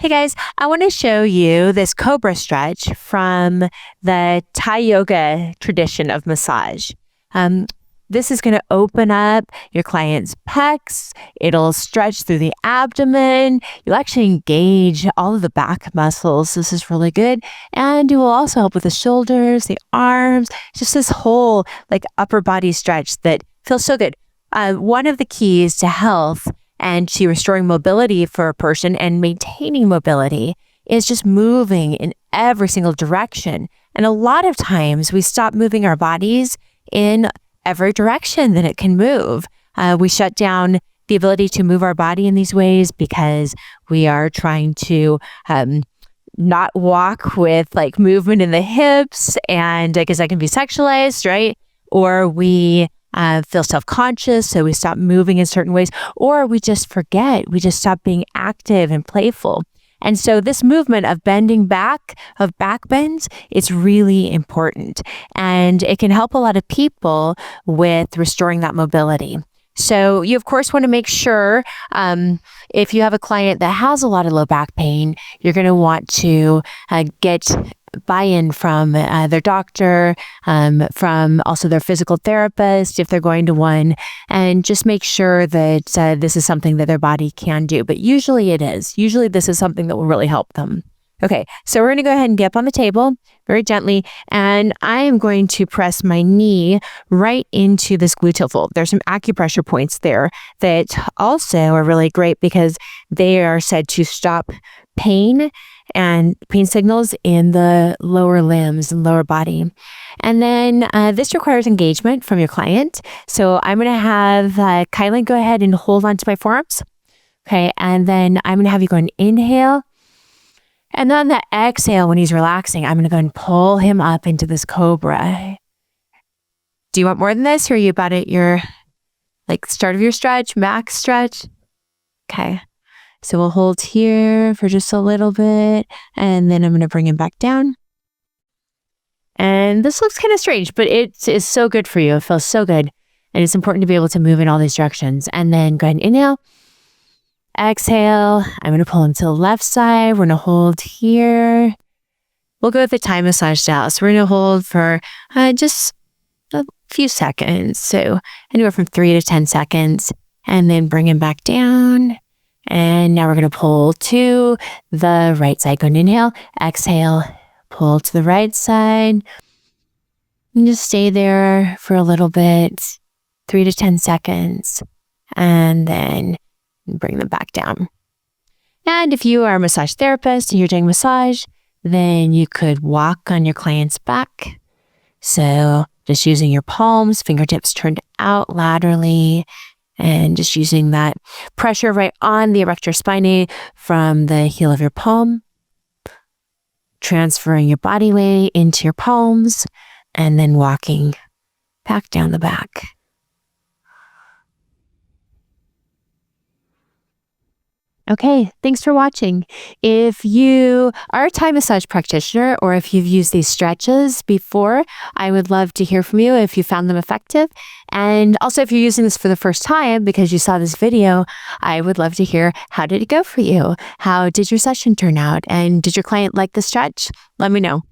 Hey guys, I want to show you this Cobra stretch from the Thai yoga tradition of massage. This is going to open up your client's pecs. It'll stretch through the abdomen. You'll actually engage all of the back muscles. This is really good. And it will also help with the shoulders, the arms, just this whole upper body stretch that feels so good. One of the keys to health and to restoring mobility for a person and maintaining mobility is just moving in every single direction. And a lot of times we stop moving our bodies in every direction that it can move. We shut down the ability to move our body in these ways because we are trying to not walk with movement in the hips, and I guess that can be sexualized, right? Or we feel self-conscious, so we stop moving in certain ways, or we just forget. We just stop being active and playful. And so this movement of bending back, of back bends, is really important. And it can help a lot of people with restoring that mobility. So you, of course, want to make sure if you have a client that has a lot of low back pain, you're going to want to get buy-in from their doctor, from also their physical therapist, if they're going to one, and just make sure that this is something that their body can do. But usually it is. Usually this is something that will really help them. Okay, so we're going to go ahead and get up on the table very gently, and I am going to press my knee right into this gluteal fold. There's some acupressure points there that also are really great because they are said to stop pain and pain signals in the lower limbs and lower body. And then this requires engagement from your client. So I'm going to have Kylan go ahead and hold onto my forearms. Okay, and then I'm going to have you go and inhale. And then the exhale, when he's relaxing, I'm going to go and pull him up into this Cobra. Do you want more than this, or are you about at your start of your stretch, max stretch? Okay. So we'll hold here for just a little bit, and then I'm going to bring him back down. And this looks kind of strange, but it is so good for you. It feels so good. And it's important to be able to move in all these directions. And then go ahead and inhale. Exhale. I'm going to pull him to the left side. We're going to hold here. We'll go with the Thai massage style. So we're going to hold for just a few seconds. So anywhere from 3 to 10 seconds. And then bring him back down. And now we're going to pull to the right side. Go and inhale, exhale, pull to the right side. And just stay there for a little bit, 3 to 10 seconds, and then bring them back down. And if you are a massage therapist and you're doing massage, then you could walk on your client's back. So just using your palms, fingertips turned out laterally, and just using that pressure right on the erector spinae from the heel of your palm, transferring your body weight into your palms, and then walking back down the back. Okay, thanks for watching. If you are a Thai massage practitioner, or if you've used these stretches before, I would love to hear from you if you found them effective. And also, if you're using this for the first time because you saw this video, I would love to hear, how did it go for you? How did your session turn out? And did your client like the stretch? Let me know.